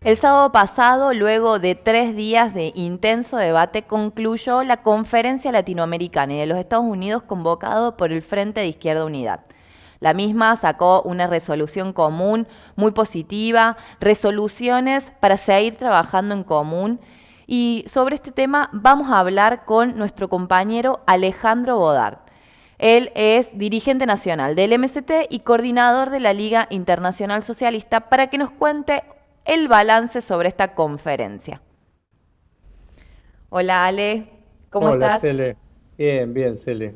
El sábado pasado, luego de 3 días de intenso debate, concluyó la Conferencia Latinoamericana y de los Estados Unidos convocado por el Frente de Izquierda Unidad. La misma sacó una resolución común muy positiva, resoluciones para seguir trabajando en común. Y sobre este tema vamos a hablar con nuestro compañero Alejandro Bodart. Él es dirigente nacional del MST y coordinador de la Liga Internacional Socialista para que nos cuente el balance sobre esta conferencia. Hola Ale, ¿cómo Hola, estás? Cele. Bien, bien, Cele.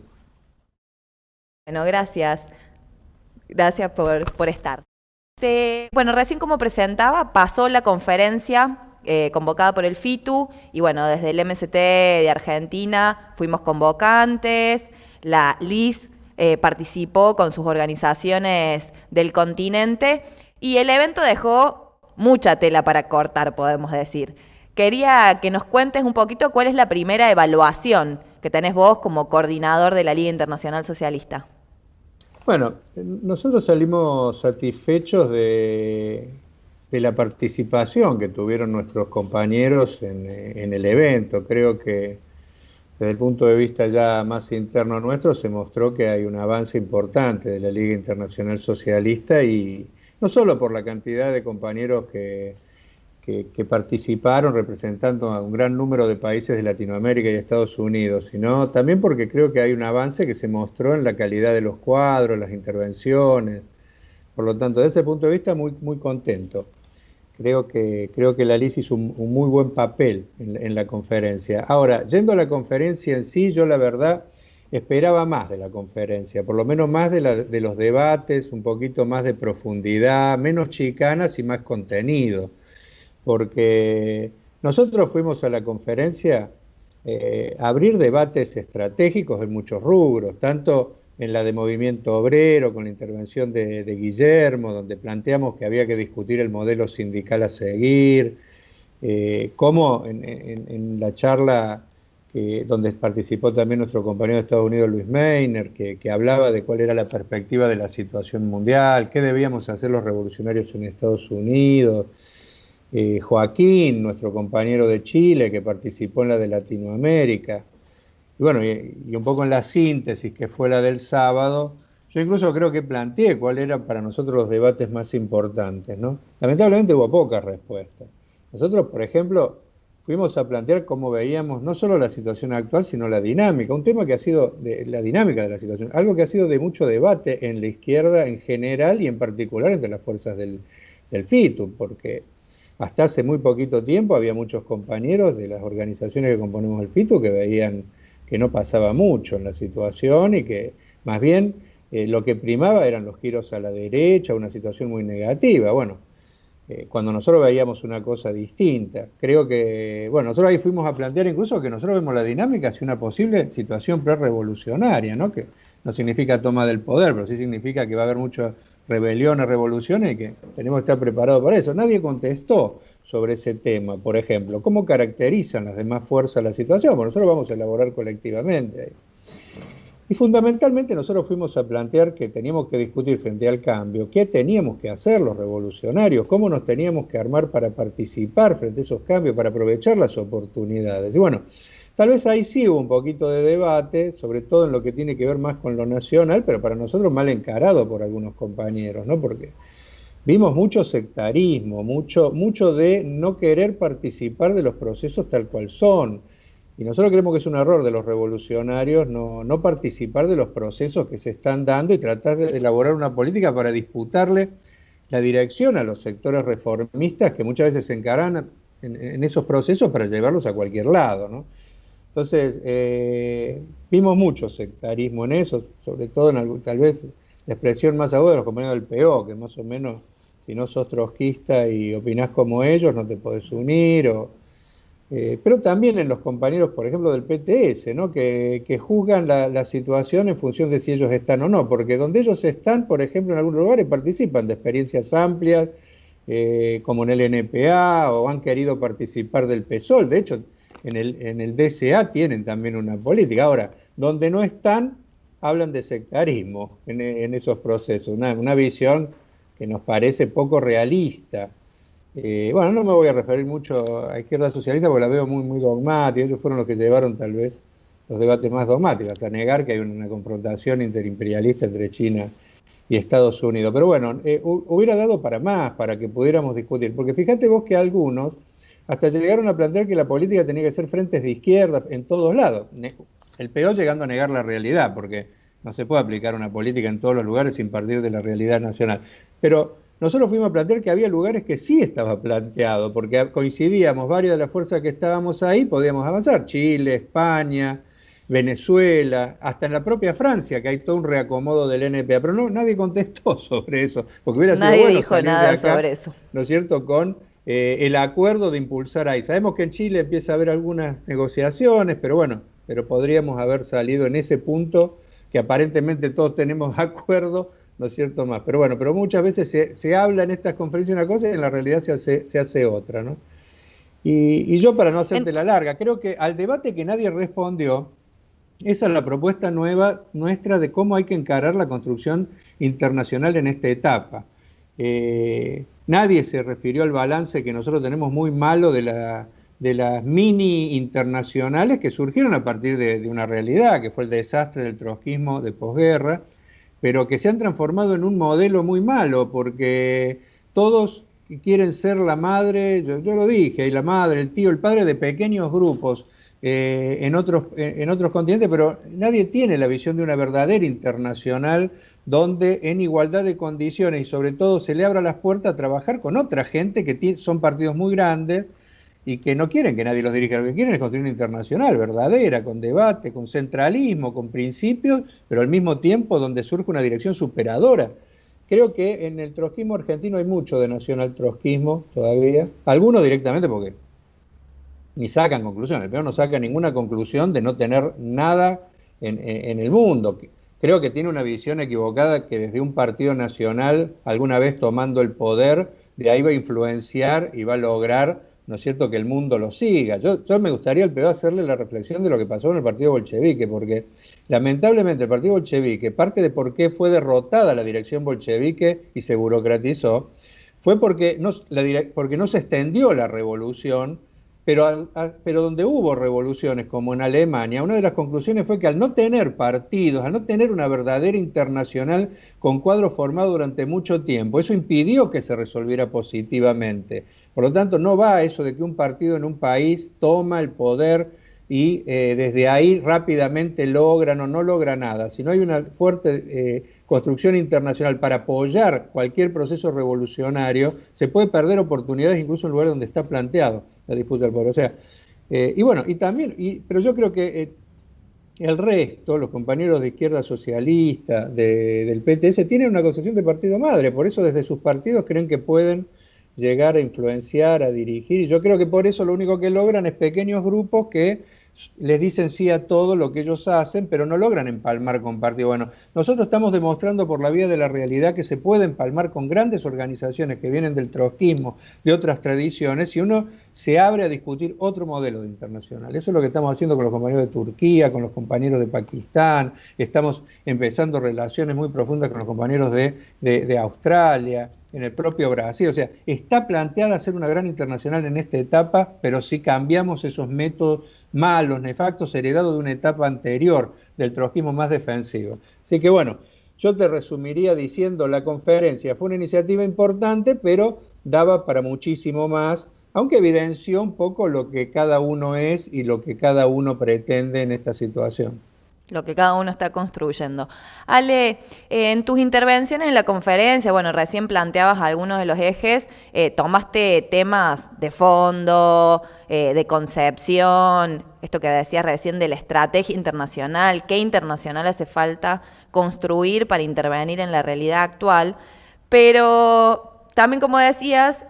Bueno, gracias. Gracias por estar. Bueno, recién como presentaba, pasó la conferencia convocada por el FITU y bueno, desde el MST de Argentina fuimos convocantes, la LIS participó con sus organizaciones del continente y el evento dejó mucha tela para cortar, podemos decir. Quería que nos cuentes un poquito cuál es la primera evaluación que tenés vos como coordinador de la Liga Internacional Socialista. Bueno, nosotros salimos satisfechos de la participación que tuvieron nuestros compañeros en el evento. Creo que desde el punto de vista ya más interno nuestro se mostró que hay un avance importante de la Liga Internacional Socialista y no solo por la cantidad de compañeros que participaron representando a un gran número de países de Latinoamérica y Estados Unidos, sino también porque creo que hay un avance que se mostró en la calidad de los cuadros, las intervenciones. Por lo tanto, desde ese punto de vista, muy, muy contento. Creo que la LIS hizo un muy buen papel en la conferencia. Ahora, yendo a la conferencia en sí, yo la verdad esperaba más de la conferencia, por lo menos más de los debates, un poquito más de profundidad, menos chicanas y más contenido, porque nosotros fuimos a la conferencia a abrir debates estratégicos en muchos rubros, tanto en la de movimiento obrero, con la intervención de Guillermo, donde planteamos que había que discutir el modelo sindical a seguir, como en la charla donde participó también nuestro compañero de Estados Unidos, Luis Meiner, que hablaba de cuál era la perspectiva de la situación mundial, qué debíamos hacer los revolucionarios en Estados Unidos. Joaquín, nuestro compañero de Chile, que participó en la de Latinoamérica, y bueno, y un poco en la síntesis que fue la del sábado, yo incluso creo que planteé cuáles eran para nosotros los debates más importantes, ¿no? Lamentablemente hubo pocas respuestas. Nosotros, por ejemplo, fuimos a plantear cómo veíamos no solo la situación actual, sino la dinámica, un tema que ha sido de la dinámica de la situación, algo que ha sido de mucho debate en la izquierda en general y en particular entre las fuerzas del FITU, porque hasta hace muy poquito tiempo había muchos compañeros de las organizaciones que componemos el FITU que veían que no pasaba mucho en la situación y que más bien lo que primaba eran los giros a la derecha, una situación muy negativa. Bueno, cuando nosotros veíamos una cosa distinta, creo que, bueno, nosotros ahí fuimos a plantear incluso que nosotros vemos la dinámica hacia una posible situación pre-revolucionaria, ¿no? Que no significa toma del poder, pero sí significa que va a haber muchas rebeliones, revoluciones y que tenemos que estar preparados para eso. Nadie contestó sobre ese tema, por ejemplo. ¿Cómo caracterizan las demás fuerzas la situación? Bueno, nosotros vamos a elaborar colectivamente. Y fundamentalmente nosotros fuimos a plantear que teníamos que discutir frente al cambio, qué teníamos que hacer los revolucionarios, cómo nos teníamos que armar para participar frente a esos cambios, para aprovechar las oportunidades. Y bueno, tal vez ahí sí hubo un poquito de debate, sobre todo en lo que tiene que ver más con lo nacional, pero para nosotros mal encarado por algunos compañeros, ¿no? Porque vimos mucho sectarismo, mucho de no querer participar de los procesos tal cual son. Y nosotros creemos que es un error de los revolucionarios no participar de los procesos que se están dando y tratar de elaborar una política para disputarle la dirección a los sectores reformistas que muchas veces se encaran en esos procesos para llevarlos a cualquier lado, ¿no? Entonces, vimos mucho sectarismo en eso, sobre todo en tal vez la expresión más aguda de los compañeros del PO, que más o menos, si no sos trotskista y opinás como ellos, no te podés unir, pero también en los compañeros, por ejemplo, del PTS, ¿no? Que juzgan la situación en función de si ellos están o no, porque donde ellos están, por ejemplo, en algunos lugares participan de experiencias amplias, como en el NPA, o han querido participar del PSOL, de hecho, en el DCA tienen también una política. Ahora, donde no están, hablan de sectarismo en esos procesos, una visión que nos parece poco realista. Bueno, no me voy a referir mucho a izquierda socialista porque la veo muy, muy dogmática. Ellos fueron los que llevaron tal vez los debates más dogmáticos, hasta negar que hay una confrontación interimperialista entre China y Estados Unidos. Pero bueno, hubiera dado para más, para que pudiéramos discutir. Porque fíjate vos que algunos hasta llegaron a plantear que la política tenía que ser frentes de izquierda en todos lados. El peor llegando a negar la realidad, porque no se puede aplicar una política en todos los lugares sin partir de la realidad nacional. Pero nosotros fuimos a plantear que había lugares que sí estaba planteado, porque coincidíamos varias de las fuerzas que estábamos ahí, podíamos avanzar. Chile, España, Venezuela, hasta en la propia Francia, que hay todo un reacomodo del NPA, pero no, nadie contestó sobre eso, porque hubiera sido Nadie bueno dijo salir de nada acá, sobre eso. ¿no es cierto?, con el acuerdo de impulsar ahí. Sabemos que en Chile empieza a haber algunas negociaciones, pero bueno, pero podríamos haber salido en ese punto que aparentemente todos tenemos acuerdo, ¿no es cierto?, más. Pero bueno, pero muchas veces se habla en estas conferencias una cosa y en la realidad se hace otra, ¿no? Y yo, para no hacerte la larga, creo que al debate que nadie respondió, esa es la propuesta nueva nuestra de cómo hay que encarar la construcción internacional en esta etapa. Nadie se refirió al balance que nosotros tenemos muy malo de las mini internacionales que surgieron a partir de una realidad, que fue el desastre del trotskismo de posguerra, pero que se han transformado en un modelo muy malo, porque todos quieren ser la madre, yo lo dije, y la madre, el tío, el padre de pequeños grupos en otros continentes, pero nadie tiene la visión de una verdadera internacional donde en igualdad de condiciones y sobre todo se le abra las puertas a trabajar con otra gente que son partidos muy grandes y que no quieren que nadie los dirija, lo que quieren es construir una internacional verdadera, con debate, con centralismo, con principios, pero al mismo tiempo donde surge una dirección superadora. Creo que en el trotskismo argentino hay mucho de nacional trotskismo todavía, algunos directamente porque ni sacan conclusiones, el peor no saca ninguna conclusión de no tener nada en el mundo. Creo que tiene una visión equivocada que desde un partido nacional, alguna vez tomando el poder, de ahí va a influenciar y va a lograr, ¿no es cierto?, que el mundo lo siga. Yo me gustaría al peor hacerle la reflexión de lo que pasó en el partido bolchevique, porque lamentablemente el partido bolchevique, parte de por qué fue derrotada la dirección bolchevique y se burocratizó, fue porque no se extendió la revolución, pero donde hubo revoluciones, como en Alemania, una de las conclusiones fue que al no tener partidos, al no tener una verdadera internacional con cuadros formados durante mucho tiempo, eso impidió que se resolviera positivamente. Por lo tanto, no va a eso de que un partido en un país toma el poder y desde ahí rápidamente logran o no logra nada. Si no hay una fuerte construcción internacional para apoyar cualquier proceso revolucionario, se puede perder oportunidades incluso en lugares donde está planteado la disputa del poder. O sea, y bueno, y también, pero yo creo que el resto, los compañeros de izquierda socialista, del PTS, tienen una concepción de partido madre, por eso desde sus partidos creen que pueden llegar a influenciar, a dirigir, y yo creo que por eso lo único que logran es pequeños grupos que les dicen sí a todo lo que ellos hacen, pero no logran empalmar con partidos. Bueno, nosotros estamos demostrando por la vía de la realidad que se puede empalmar con grandes organizaciones que vienen del trotskismo, de otras tradiciones, y uno se abre a discutir otro modelo de internacional. Eso es lo que estamos haciendo con los compañeros de Turquía, con los compañeros de Pakistán, estamos empezando relaciones muy profundas con los compañeros de Australia, en el propio Brasil. O sea, está planteada hacer una gran internacional en esta etapa, pero si cambiamos esos métodos malos, nefastos, heredados de una etapa anterior, del trotskismo más defensivo. Así que bueno, yo te resumiría diciendo, la conferencia fue una iniciativa importante, pero daba para muchísimo más, aunque evidenció un poco lo que cada uno es y lo que cada uno pretende en esta situación. Lo que cada uno está construyendo. Ale, en tus intervenciones en la conferencia, bueno, recién planteabas algunos de los ejes, tomaste temas de fondo, de concepción, esto que decías recién de la estrategia internacional, qué internacional hace falta construir para intervenir en la realidad actual, pero también, como decías,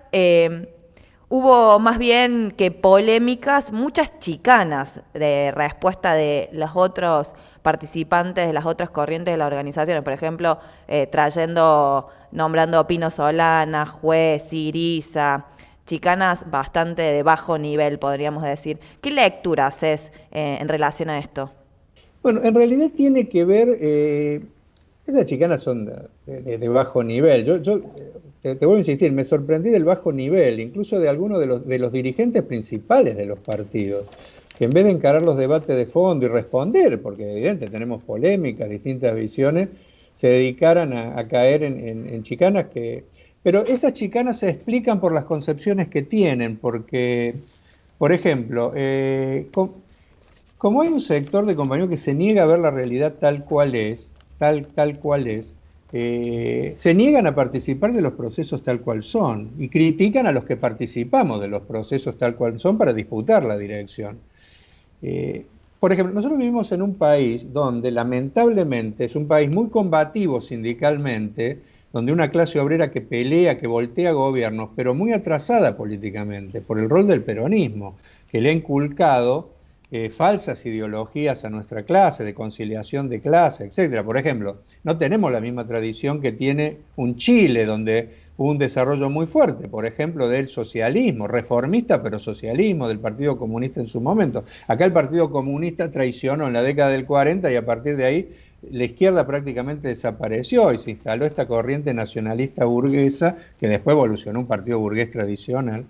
hubo más bien que polémicas, muchas chicanas de respuesta de los otros participantes de las otras corrientes de las organizaciones, por ejemplo, nombrando a Pino Solana, Juez, Siriza, chicanas bastante de bajo nivel, podríamos decir. ¿Qué lectura haces en relación a esto? Bueno, en realidad tiene que ver, Esas chicanas son de bajo nivel. Te voy a insistir, me sorprendí del bajo nivel, incluso de algunos de los dirigentes principales de los partidos, que en vez de encarar los debates de fondo y responder, porque evidentemente tenemos polémicas, distintas visiones, se dedicaran a caer en chicanas que... Pero esas chicanas se explican por las concepciones que tienen, porque, por ejemplo, como hay un sector de compañeros que se niega a ver la realidad tal cual es, tal cual es, se niegan a participar de los procesos tal cual son y critican a los que participamos de los procesos tal cual son para disputar la dirección. Por ejemplo, nosotros vivimos en un país donde lamentablemente es un país muy combativo sindicalmente, donde una clase obrera que pelea, que voltea gobiernos, pero muy atrasada políticamente por el rol del peronismo, que le ha inculcado falsas ideologías a nuestra clase, de conciliación de clase, etcétera. Por ejemplo, no tenemos la misma tradición que tiene un Chile, donde hubo un desarrollo muy fuerte, por ejemplo, del socialismo, reformista pero socialismo, del Partido Comunista en su momento. Acá el Partido Comunista traicionó en la década del 40 y a partir de ahí la izquierda prácticamente desapareció y se instaló esta corriente nacionalista burguesa que después evolucionó un partido burgués tradicional.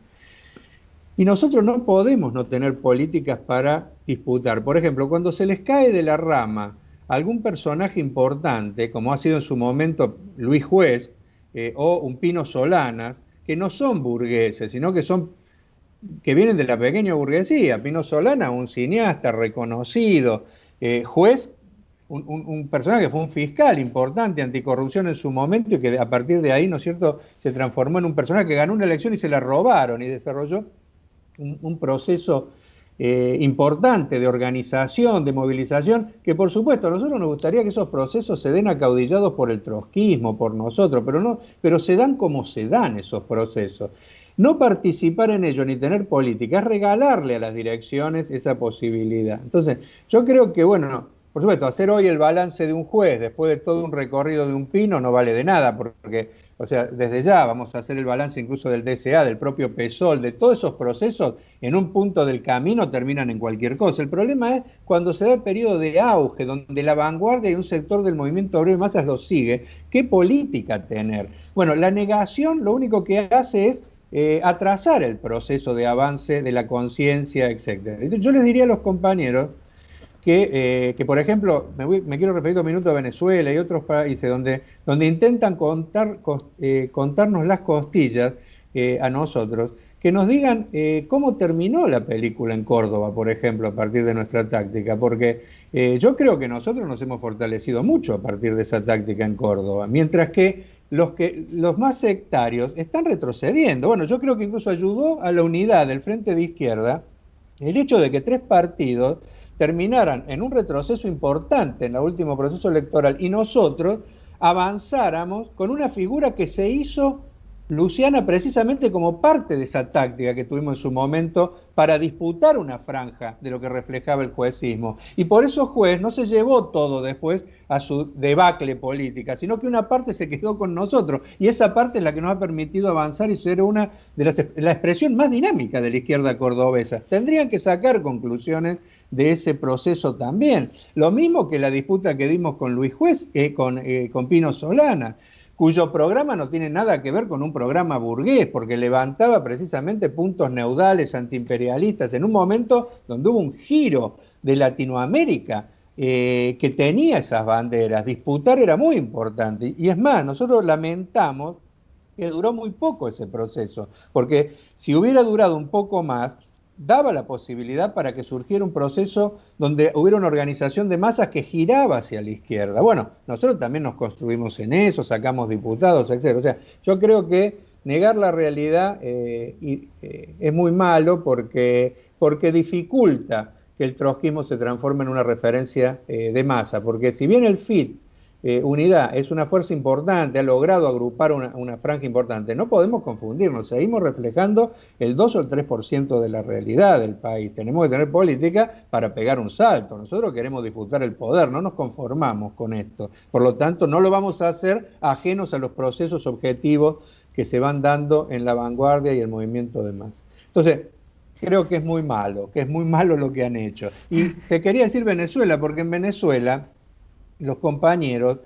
Y nosotros no podemos no tener políticas para disputar. Por ejemplo, cuando se les cae de la rama algún personaje importante, como ha sido en su momento Luis Juez o un Pino Solanas, que no son burgueses, sino que vienen de la pequeña burguesía. Pino Solanas, un cineasta reconocido, Juez, un personaje que fue un fiscal importante, anticorrupción en su momento, y que a partir de ahí, ¿no es cierto?, se transformó en un personaje que ganó una elección y se la robaron y desarrolló un proceso importante de organización, de movilización, que por supuesto a nosotros nos gustaría que esos procesos se den acaudillados por el trotskismo, por nosotros, pero se dan como se dan esos procesos. No participar en ello ni tener política es regalarle a las direcciones esa posibilidad. Entonces, yo creo que, bueno, por supuesto, hacer hoy el balance de un juez después de todo un recorrido de un Pino no vale de nada, porque, o sea, desde ya vamos a hacer el balance incluso del DCA, del propio PSOL, de todos esos procesos, en un punto del camino terminan en cualquier cosa. El problema es cuando se da el periodo de auge, donde la vanguardia y un sector del movimiento obrero de masas lo sigue, ¿qué política tener? Bueno, la negación lo único que hace es atrasar el proceso de avance de la conciencia, etc. Yo les diría a los compañeros que por ejemplo, me quiero referir un minuto a Venezuela y otros países donde intentan contarnos las costillas a nosotros, que nos digan cómo terminó la película en Córdoba, por ejemplo, a partir de nuestra táctica, porque yo creo que nosotros nos hemos fortalecido mucho a partir de esa táctica en Córdoba, mientras que los más sectarios están retrocediendo. Bueno, yo creo que incluso ayudó a la unidad del Frente de Izquierda el hecho de que 3 partidos terminaran en un retroceso importante en el último proceso electoral y nosotros avanzáramos con una figura que se hizo luciana precisamente como parte de esa táctica que tuvimos en su momento para disputar una franja de lo que reflejaba el juecismo. Y por eso Juez no se llevó todo después a su debacle política, sino que una parte se quedó con nosotros, y esa parte es la que nos ha permitido avanzar y ser una de la expresión más dinámica de la izquierda cordobesa. Tendrían que sacar conclusiones de ese proceso también. Lo mismo que la disputa que dimos con Luis Juez, con Pino Solanas, cuyo programa no tiene nada que ver con un programa burgués, porque levantaba precisamente puntos neudales, antiimperialistas, en un momento donde hubo un giro de Latinoamérica que tenía esas banderas. Disputar era muy importante. Y es más, nosotros lamentamos que duró muy poco ese proceso, porque si hubiera durado un poco más, daba la posibilidad para que surgiera un proceso donde hubiera una organización de masas que giraba hacia la izquierda. Bueno, nosotros también nos construimos en eso, sacamos diputados, etc. O sea, yo creo que negar la realidad es muy malo porque dificulta que el trotskismo se transforme en una referencia de masa, porque si bien el FIT Unidad es una fuerza importante, ha logrado agrupar una franja importante, no podemos confundirnos, seguimos reflejando el 2 o el 3% de la realidad del país. Tenemos que tener política para pegar un salto. Nosotros queremos disputar el poder, no nos conformamos con esto. Por lo tanto, no lo vamos a hacer ajenos a los procesos objetivos que se van dando en la vanguardia y el movimiento de masa. Entonces, creo que es muy malo lo que han hecho. Y te quería decir Venezuela, porque en Venezuela los compañeros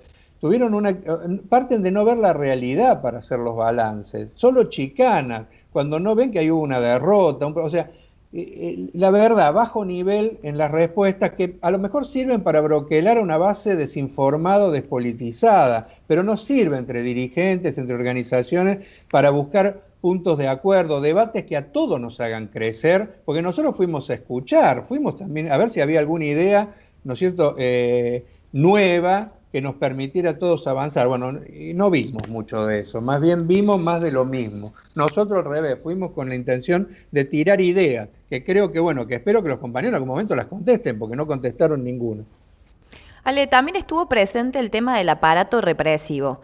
parten de no ver la realidad para hacer los balances, solo chicanas, cuando no ven que hay una derrota, o sea, la verdad, bajo nivel en las respuestas que a lo mejor sirven para broquelar una base desinformada o despolitizada, pero no sirve entre dirigentes, entre organizaciones, para buscar puntos de acuerdo, debates que a todos nos hagan crecer, porque nosotros fuimos a escuchar, fuimos también a ver si había alguna idea, ¿no es cierto?, nueva, que nos permitiera a todos avanzar. Bueno, y no vimos mucho de eso, más bien vimos más de lo mismo. Nosotros al revés, fuimos con la intención de tirar ideas, que creo que, bueno, que espero que los compañeros en algún momento las contesten, porque no contestaron ninguna. Ale, también estuvo presente el tema del aparato represivo.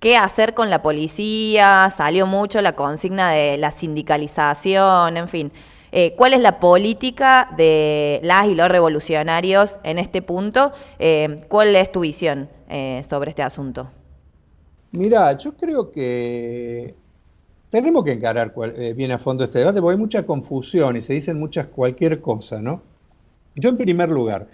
¿Qué hacer con la policía? Salió mucho la consigna de la sindicalización, en fin. ¿Cuál es la política de las y los revolucionarios en este punto? ¿Cuál es tu visión sobre este asunto? Mirá, yo creo que tenemos que encarar bien a fondo este debate, porque hay mucha confusión y se dicen muchas cualquier cosa, ¿no? Yo, en primer lugar,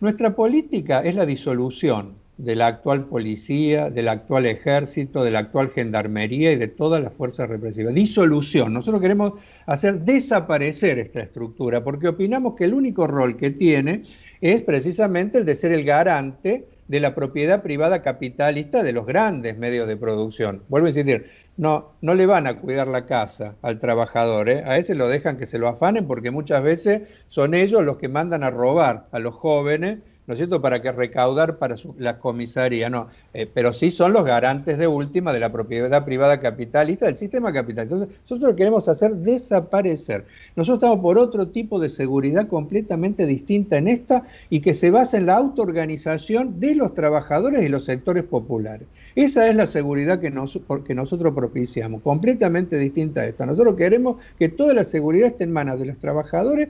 nuestra política es la disolución de la actual policía, del actual ejército, de la actual gendarmería y de todas las fuerzas represivas. Disolución. Nosotros queremos hacer desaparecer esta estructura porque opinamos que el único rol que tiene es precisamente el de ser el garante de la propiedad privada capitalista de los grandes medios de producción. Vuelvo a insistir, no le van a cuidar la casa al trabajador, ¿eh? A ese lo dejan que se lo afanen porque muchas veces son ellos los que mandan a robar a los jóvenes, ¿no es cierto?, para que recaudar para la comisaría, no, pero sí son los garantes de última de la propiedad privada capitalista, del sistema capitalista. Entonces, nosotros lo queremos hacer desaparecer. Nosotros estamos por otro tipo de seguridad completamente distinta en esta y que se basa en la autoorganización de los trabajadores y los sectores populares. Esa es la seguridad que nosotros propiciamos, completamente distinta a esta. Nosotros queremos que toda la seguridad esté en manos de los trabajadores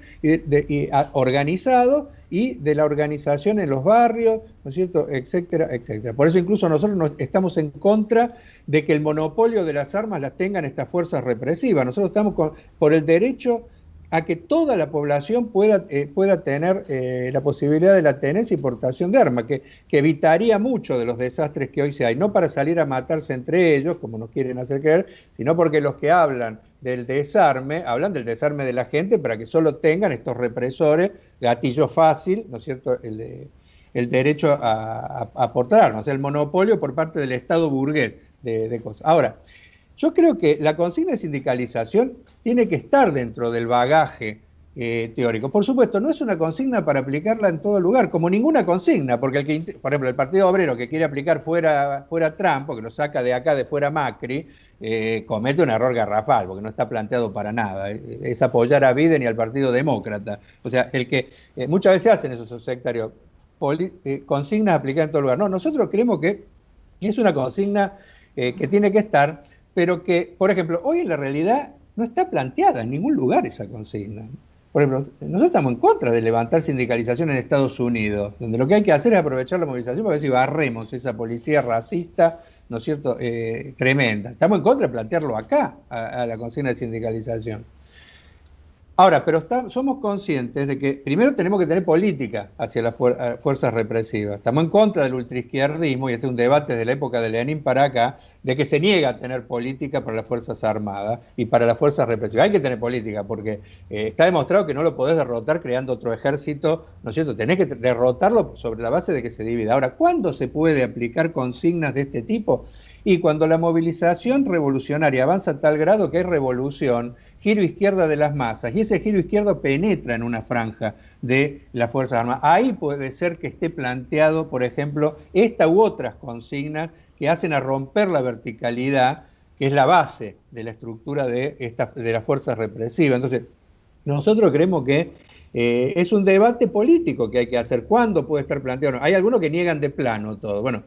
organizados y de la organización en los barrios, ¿no es cierto?, etcétera, etcétera. Por eso incluso nosotros estamos en contra de que el monopolio de las armas las tengan estas fuerzas represivas. Nosotros estamos por el derecho a que toda la población pueda tener la posibilidad de la tenencia y portación de armas, que evitaría mucho de los desastres que hoy se hay, no para salir a matarse entre ellos, como nos quieren hacer creer, sino porque los que hablan del desarme, hablan del desarme de la gente para que solo tengan estos represores, gatillo fácil, ¿no es cierto?, el derecho a portar armas, el monopolio por parte del Estado burgués de cosas. Ahora, yo creo que la consigna de sindicalización tiene que estar dentro del bagaje teórico. Por supuesto, no es una consigna para aplicarla en todo lugar, como ninguna consigna, porque por ejemplo, el Partido Obrero que quiere aplicar fuera Trump, porque lo saca de acá de fuera Macri, comete un error garrafal, porque no está planteado para nada. Es apoyar a Biden y al Partido Demócrata. O sea, muchas veces hacen esos sectarios, consignas aplicadas en todo lugar. No, nosotros creemos que es una consigna que tiene que estar, pero que, por ejemplo, hoy en la realidad no está planteada en ningún lugar esa consigna. Por ejemplo, nosotros estamos en contra de levantar sindicalización en Estados Unidos, donde lo que hay que hacer es aprovechar la movilización para ver si barremos esa policía racista, ¿no es cierto?, tremenda. Estamos en contra de plantearlo acá, a la consigna de sindicalización. Ahora, pero somos conscientes de que primero tenemos que tener política hacia las fuerzas represivas. Estamos en contra del ultraizquierdismo, y este es un debate de la época de Lenin para acá, de que se niega a tener política para las Fuerzas Armadas y para las fuerzas represivas. Hay que tener política porque está demostrado que no lo podés derrotar creando otro ejército, ¿no es cierto? Tenés que derrotarlo sobre la base de que se divida. Ahora, ¿cuándo se puede aplicar consignas de este tipo? Y cuando la movilización revolucionaria avanza a tal grado que hay revolución, giro izquierda de las masas, y ese giro izquierdo penetra en una franja de las Fuerzas Armadas. Ahí puede ser que esté planteado, por ejemplo, esta u otras consignas que hacen a romper la verticalidad, que es la base de la estructura de las fuerzas represivas. Entonces, nosotros creemos que es un debate político que hay que hacer. ¿Cuándo puede estar planteado? Hay algunos que niegan de plano todo. Bueno,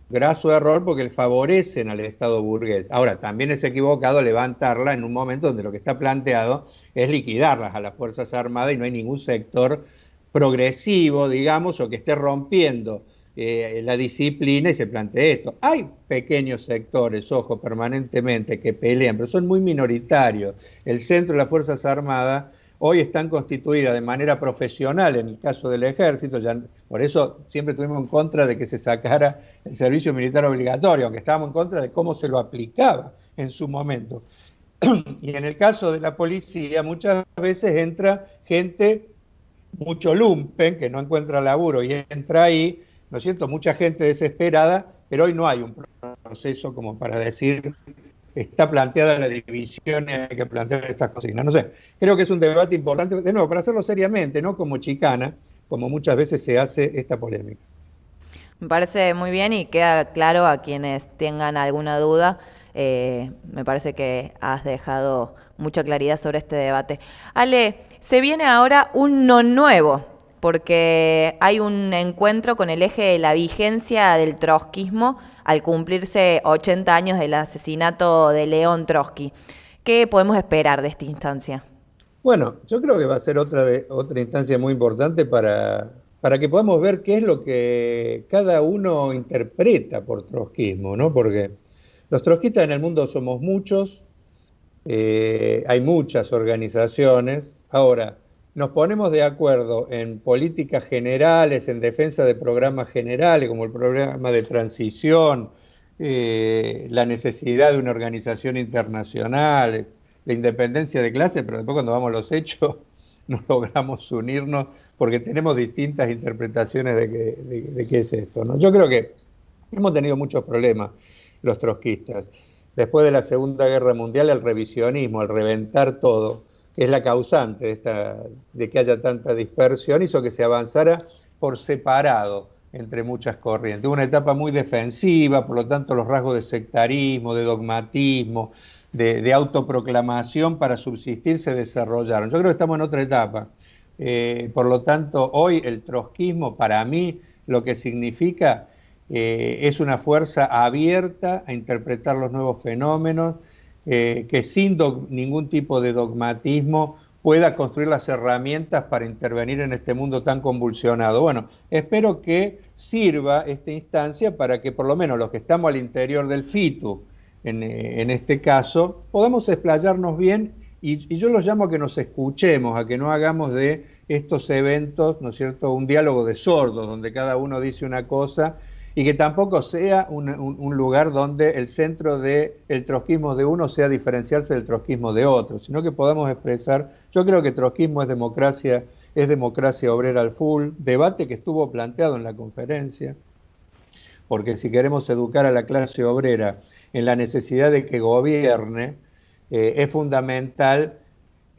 graso error porque favorecen al Estado burgués. Ahora, también es equivocado levantarla en un momento donde lo que está planteado es liquidarlas a las Fuerzas Armadas y no hay ningún sector progresivo, digamos, o que esté rompiendo la disciplina y se plantee esto. Hay pequeños sectores, ojo, permanentemente que pelean, pero son muy minoritarios. El centro de las Fuerzas Armadas hoy están constituidas de manera profesional en el caso del ejército, ya, por eso siempre estuvimos en contra de que se sacara el servicio militar obligatorio, aunque estábamos en contra de cómo se lo aplicaba en su momento. Y en el caso de la policía muchas veces entra gente, mucho lumpen, que no encuentra laburo y entra ahí, ¿no es cierto? Mucha gente desesperada, pero hoy no hay un proceso como para decir está planteada la división y hay que plantear estas consignas. No sé, creo que es un debate importante, de nuevo, para hacerlo seriamente, no como chicana, como muchas veces se hace esta polémica. Me parece muy bien y queda claro a quienes tengan alguna duda. Me parece que has dejado mucha claridad sobre este debate. Ale, se viene ahora un no nuevo, porque hay un encuentro con el eje de la vigencia del trotskismo al cumplirse 80 años del asesinato de León Trotsky. ¿Qué podemos esperar de esta instancia? Bueno, yo creo que va a ser otra instancia muy importante para que podamos ver qué es lo que cada uno interpreta por trotskismo, ¿no? Porque los trotskistas en el mundo somos muchos, hay muchas organizaciones. Ahora, nos ponemos de acuerdo en políticas generales, en defensa de programas generales, como el programa de transición, la necesidad de una organización internacional, la independencia de clase, pero después cuando vamos a los hechos no logramos unirnos porque tenemos distintas interpretaciones de qué es esto, ¿no? Yo creo que hemos tenido muchos problemas los trotskistas. Después de la Segunda Guerra Mundial, el revisionismo, el reventar todo, que es la causante de que haya tanta dispersión, hizo que se avanzara por separado entre muchas corrientes. Hubo una etapa muy defensiva, por lo tanto los rasgos de sectarismo, de dogmatismo, de autoproclamación para subsistir se desarrollaron. Yo creo que estamos en otra etapa. Por lo tanto, hoy el trotskismo, para mí, lo que significa es una fuerza abierta a interpretar los nuevos fenómenos, que sin ningún tipo de dogmatismo pueda construir las herramientas para intervenir en este mundo tan convulsionado. Bueno, espero que sirva esta instancia para que por lo menos los que estamos al interior del FITU, en este caso, podamos explayarnos bien y yo los llamo a que nos escuchemos, a que no hagamos de estos eventos, ¿no es cierto?, un diálogo de sordos, donde cada uno dice una cosa y que tampoco sea un lugar donde el centro del trotskismo de uno sea diferenciarse del trotskismo de otro, sino que podamos expresar, yo creo que trotskismo es democracia obrera al full, debate que estuvo planteado en la conferencia, porque si queremos educar a la clase obrera en la necesidad de que gobierne, es fundamental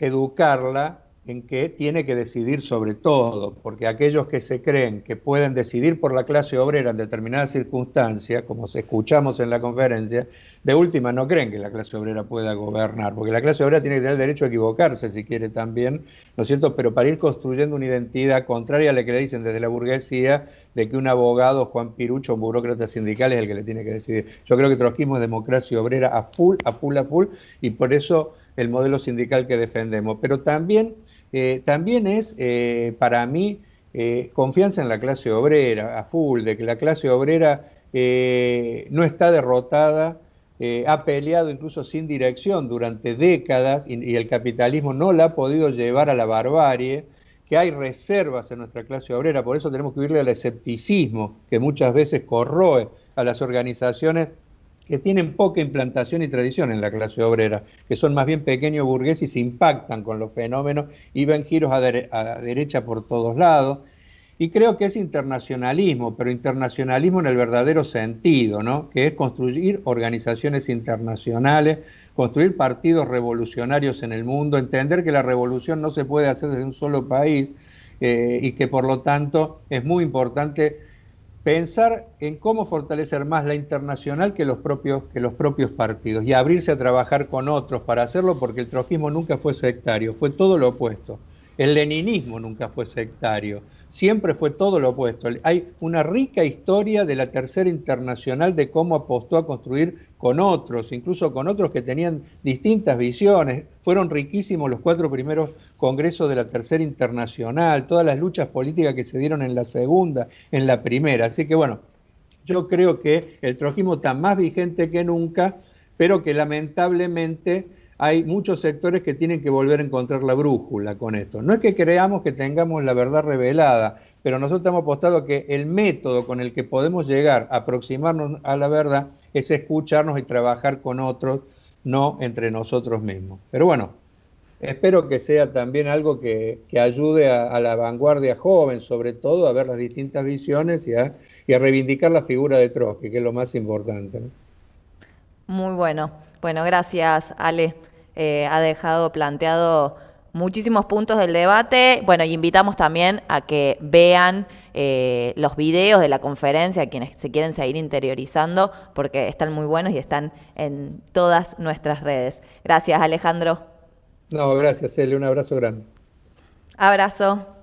educarla en que tiene que decidir sobre todo, porque aquellos que se creen que pueden decidir por la clase obrera en determinadas circunstancias, como escuchamos en la conferencia, de última no creen que la clase obrera pueda gobernar, porque la clase obrera tiene que tener el derecho a equivocarse si quiere también, ¿no es cierto?, pero para ir construyendo una identidad contraria a la que le dicen desde la burguesía, de que un abogado, Juan Pirucho, un burócrata sindical es el que le tiene que decidir. Yo creo que trotskismo es democracia obrera a full, y por eso el modelo sindical que defendemos, pero también es para mí confianza en la clase obrera a full, de que la clase obrera no está derrotada, ha peleado incluso sin dirección durante décadas y el capitalismo no la ha podido llevar a la barbarie, que hay reservas en nuestra clase obrera, por eso tenemos que huirle al escepticismo que muchas veces corroe a las organizaciones que tienen poca implantación y tradición en la clase obrera, que son más bien pequeños burgueses y se impactan con los fenómenos y ven giros a derecha por todos lados. Y creo que es internacionalismo, pero internacionalismo en el verdadero sentido, ¿no?, que es construir organizaciones internacionales, construir partidos revolucionarios en el mundo, entender que la revolución no se puede hacer desde un solo país y que por lo tanto es muy importante pensar en cómo fortalecer más la internacional que los propios partidos y abrirse a trabajar con otros para hacerlo, porque el trotskismo nunca fue sectario, fue todo lo opuesto. El leninismo nunca fue sectario, siempre fue todo lo opuesto. Hay una rica historia de la Tercera Internacional de cómo apostó a construir con otros, incluso con otros que tenían distintas visiones. Fueron riquísimos los 4 primeros congresos de la Tercera Internacional, todas las luchas políticas que se dieron en la segunda, en la primera. Así que bueno, yo creo que el trotskismo está más vigente que nunca, pero que lamentablemente hay muchos sectores que tienen que volver a encontrar la brújula con esto. No es que creamos que tengamos la verdad revelada, pero nosotros hemos apostado que el método con el que podemos llegar a aproximarnos a la verdad es escucharnos y trabajar con otros, no entre nosotros mismos. Pero bueno, espero que sea también algo que ayude a la vanguardia joven, sobre todo, a ver las distintas visiones y a reivindicar la figura de Trotsky, que es lo más importante, ¿no? Muy bueno. Bueno, gracias, Ale. Ha dejado planteado muchísimos puntos del debate. Bueno, y invitamos también a que vean los videos de la conferencia, quienes se quieren seguir interiorizando, porque están muy buenos y están en todas nuestras redes. Gracias, Alejandro. No, gracias, Eli, un abrazo grande. Abrazo.